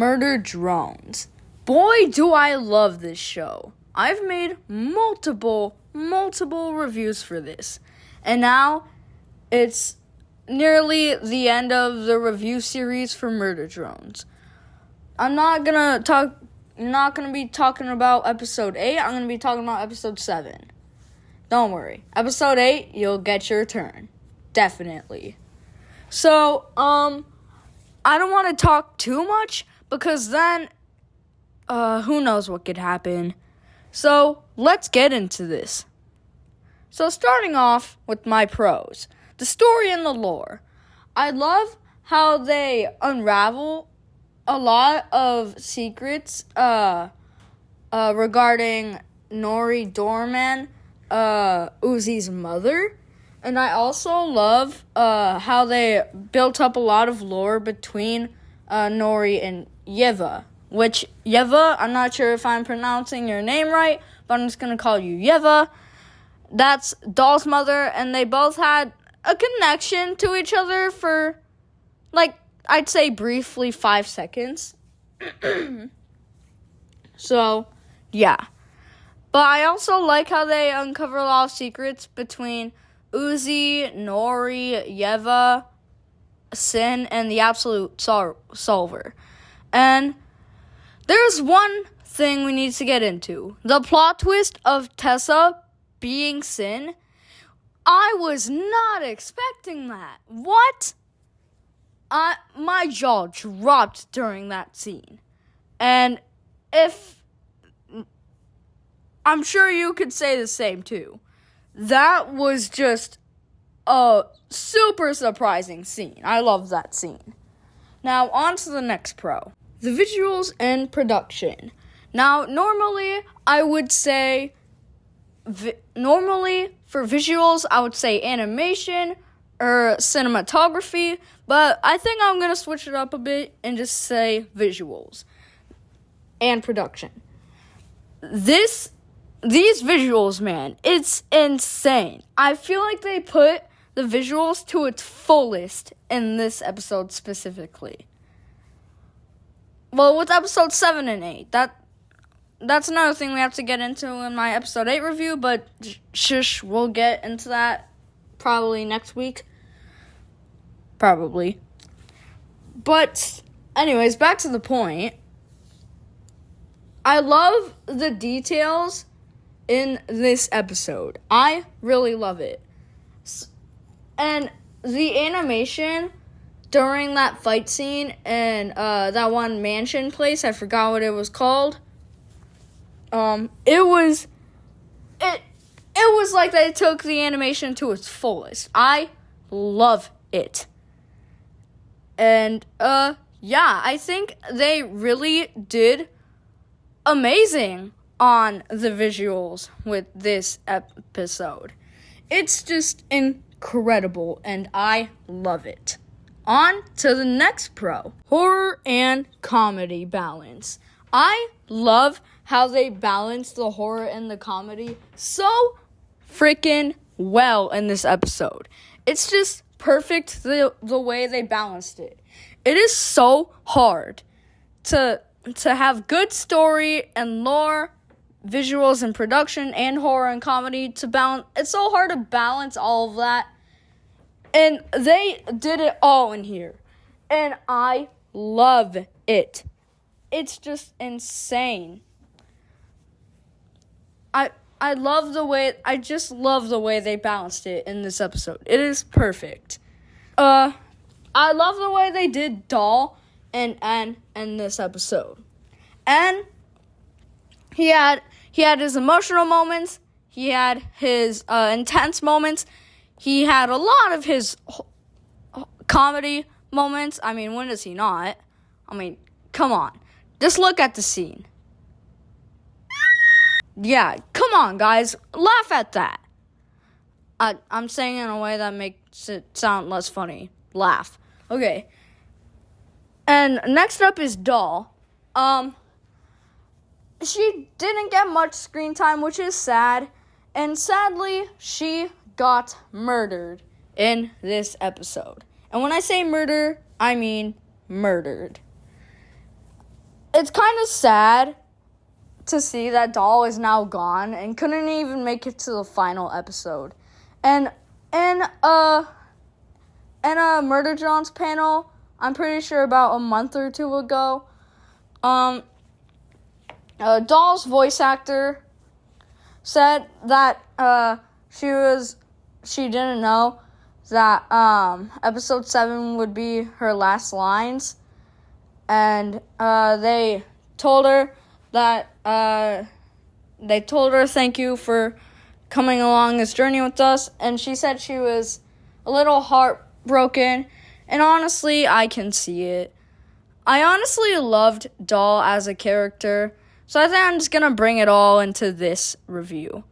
Murder Drones. Boy, do I love this show. I've made multiple reviews for this. And now it's nearly the end of the review series for Murder Drones. I'm not gonna be talking about episode 8. I'm gonna be talking about episode 7. Don't worry. Episode 8, you'll get your turn. Definitely. So, I don't want to talk too much because then, who knows what could happen. So, let's get into this. So, starting off with my pros. The story and the lore. I love how they unravel a lot of secrets, regarding Nori Dorman, Uzi's mother. And I also love how they built up a lot of lore between Nori and Yeva. Which, Yeva, I'm not sure if I'm pronouncing your name right, but I'm just going to call you Yeva. That's Doll's mother, and they both had a connection to each other for, I'd say briefly 5 seconds. So, yeah. But I also like how they uncover a lot of secrets between Uzi, Nori, Yeva, Sin, and the Absolute Solver. And there's one thing we need to get into. The plot twist of Tessa being Sin. I was not expecting that. What? My jaw dropped during that scene. And I'm sure you could say the same too. That was just a super surprising scene. I love that scene. Now, on to the next pro. The visuals and production. Now, normally, I would say... Normally, for visuals, I would say animation or cinematography. But I think I'm going to switch it up a bit and just say visuals and production. These visuals, man, it's insane. I feel like they put the visuals to its fullest in this episode specifically. Well, with episode 7 and 8, that's another thing we have to get into in my episode 8 review, but shush, we'll get into that probably next week. Probably. But, anyways, back to the point. I love the details in this episode. I really love it. And the animation during that fight scene in that one mansion place, I forgot what it was called. It was like they took the animation to its fullest. I love it. And yeah, I think they really did amazing on the visuals with this episode. It's just incredible, and I love it. On to the next pro. Horror and comedy balance. I love how they balance the horror and the comedy so freaking well in this episode. It's just perfect the way they balanced it. It is so hard to have good story and lore, visuals and production, and horror and comedy to balance. It's so hard to balance all of that. And they did it all in here. And I love it. It's just insane. I just love the way they balanced it in this episode. It is perfect. I love the way they did Doll and in this episode. And he had his emotional moments. He had his intense moments. He had a lot of his comedy moments. I mean, when does he not? I mean, come on. Just look at the scene. Yeah, come on, guys. Laugh at that. I'm saying it in a way that makes it sound less funny. Laugh. Okay. And next up is Doll. She didn't get much screen time, which is sad. And sadly, she got murdered in this episode. And when I say murder, I mean murdered. it's kind of sad to see that Doll is now gone and couldn't even make it to the final episode. And in a Murder Drones panel, I'm pretty sure about a month or two ago, Doll's voice actor said that she didn't know that episode 7 would be her last lines, and they told her thank you for coming along this journey with us, and she said she was a little heartbroken, and honestly, I can see it. I honestly loved Doll as a character, so I think I'm just gonna bring it all into this review.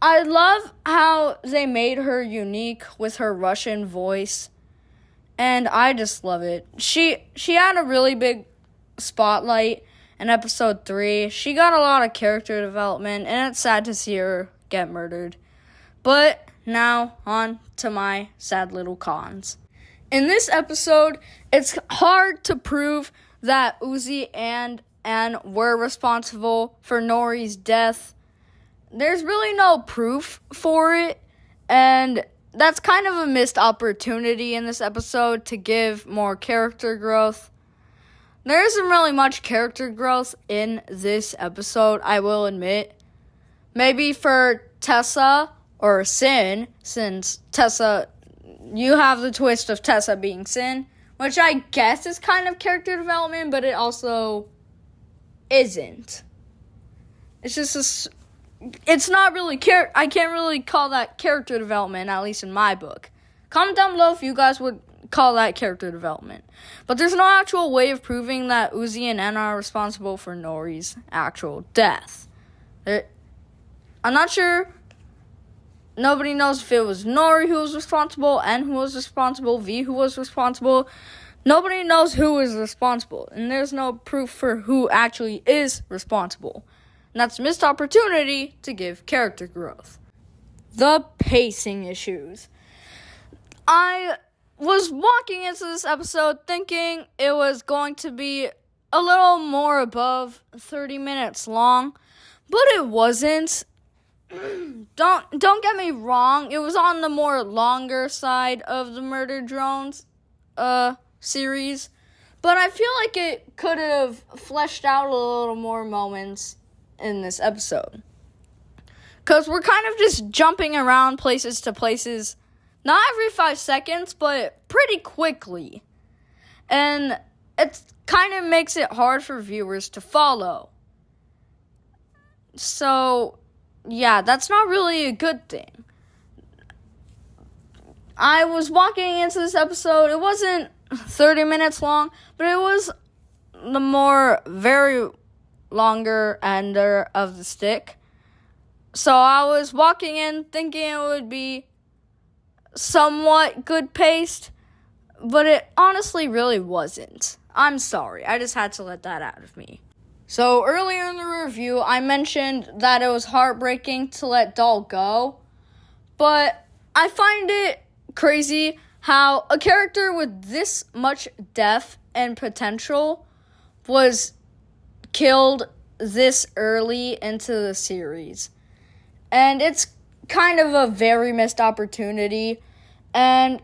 I love how they made her unique with her Russian voice, and I just love it. She had a really big spotlight in episode 3. She got a lot of character development, and it's sad to see her get murdered. But now, on to my sad little cons. In this episode, it's hard to prove that Uzi and Ann were responsible for Nori's death. There's really no proof for it, and that's kind of a missed opportunity in this episode to give more character growth. There isn't really much character growth in this episode, I will admit. Maybe for Tessa or Sin, since Tessa, you have the twist of Tessa being Sin, which I guess is kind of character development, but it also isn't. It's just it's not really I can't really call that character development, at least in my book. Comment down below if you guys would call that character development. But there's no actual way of proving that Uzi and Anna are responsible for Nori's actual death. I'm not sure. Nobody knows if it was Nori who was responsible, N who was responsible, V who was responsible. Nobody knows who is responsible, and there's no proof for who actually is responsible. And that's a missed opportunity to give character growth. The pacing issues. I was walking into this episode thinking it was going to be a little more above 30 minutes long, but it wasn't. Don't get me wrong, it was on the more longer side of the Murder Drones series, but I feel like it could have fleshed out a little more moments in this episode. Because we're kind of just jumping around places to places, not every 5 seconds, but pretty quickly. And it kind of makes it hard for viewers to follow. So, yeah, that's not really a good thing. I was walking into this episode, it wasn't 30 minutes long, but it was the more very longer end of the stick. So I was walking in thinking it would be somewhat good paced, but it honestly really wasn't. I'm sorry, I just had to let that out of me. So earlier in the review, I mentioned that it was heartbreaking to let Doll go, but I find it crazy how a character with this much depth and potential was killed this early into the series. And it's kind of a very missed opportunity. And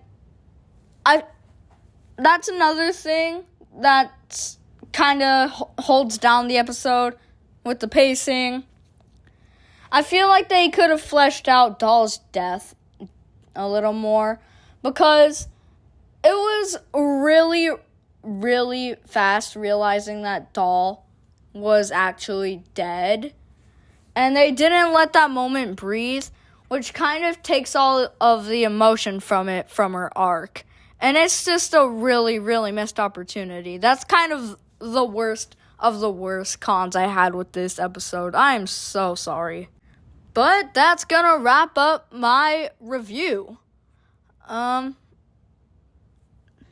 that's another thing that kind of holds down the episode with the pacing. I feel like they could have fleshed out Doll's death a little more, because it was really, really fast realizing that Doll was actually dead, and they didn't let that moment breathe, which kind of takes all of the emotion from her arc, and it's just a really, really missed opportunity. That's kind of the worst of the worst cons I had with this episode. I am so sorry, but that's gonna wrap up my review.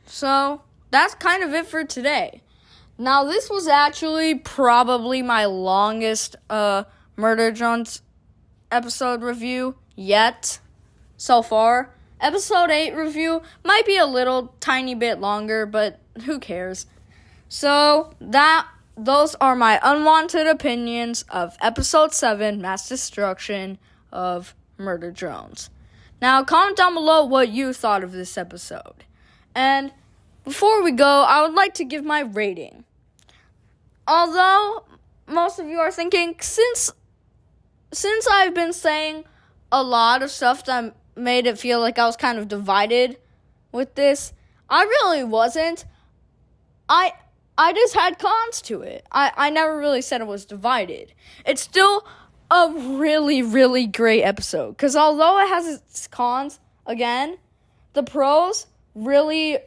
So that's kind of it for today. Now, this was actually probably my longest Murder Drones episode review yet so far. Episode 8 review might be a little tiny bit longer, but who cares? So those are my unwanted opinions of episode 7, Mass Destruction of Murder Drones. Now, comment down below what you thought of this episode. And before we go, I would like to give my rating. Although most of you are thinking, since I've been saying a lot of stuff that made it feel like I was kind of divided with this, I really wasn't. I just had cons to it. I never really said it was divided. It's still a really, really great episode. Because although it has its cons, again, the pros really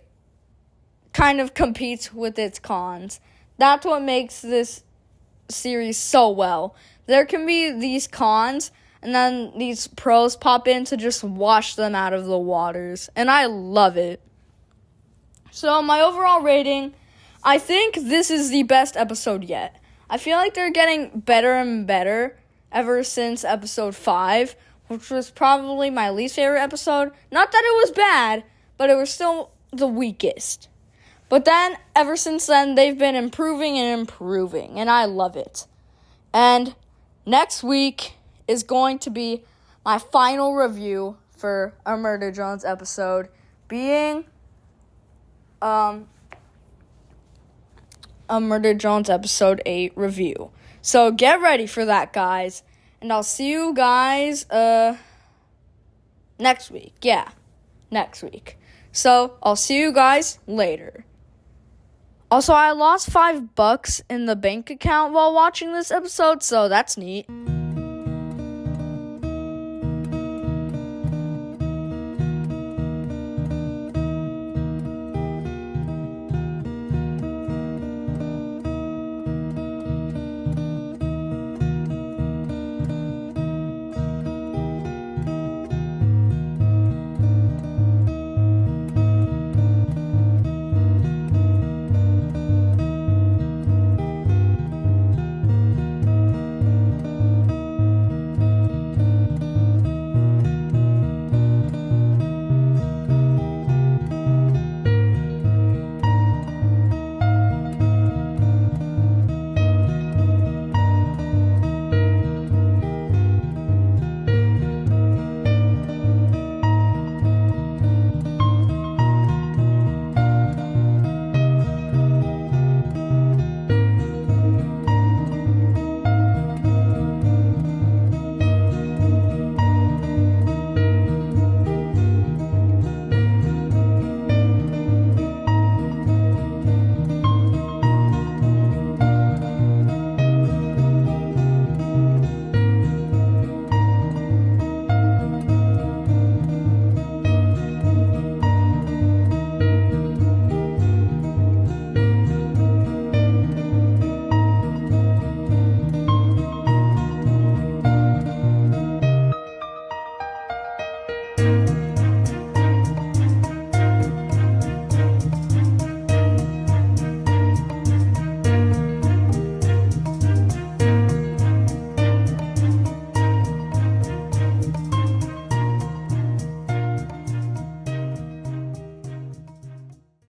kind of competes with its cons. That's what makes this series so well. There can be these cons, and then these pros pop in to just wash them out of the waters. And I love it. So my overall rating, I think this is the best episode yet. I feel like they're getting better and better ever since episode 5, which was probably my least favorite episode. Not that it was bad, but it was still the weakest. But then, ever since then, they've been improving, and I love it. And next week is going to be my final review for a Murder Drones episode, being a Murder Drones episode 8 review. So get ready for that, guys. And I'll see you guys next week. Yeah, next week. So I'll see you guys later. Also, I lost $5 in the bank account while watching this episode, so that's neat.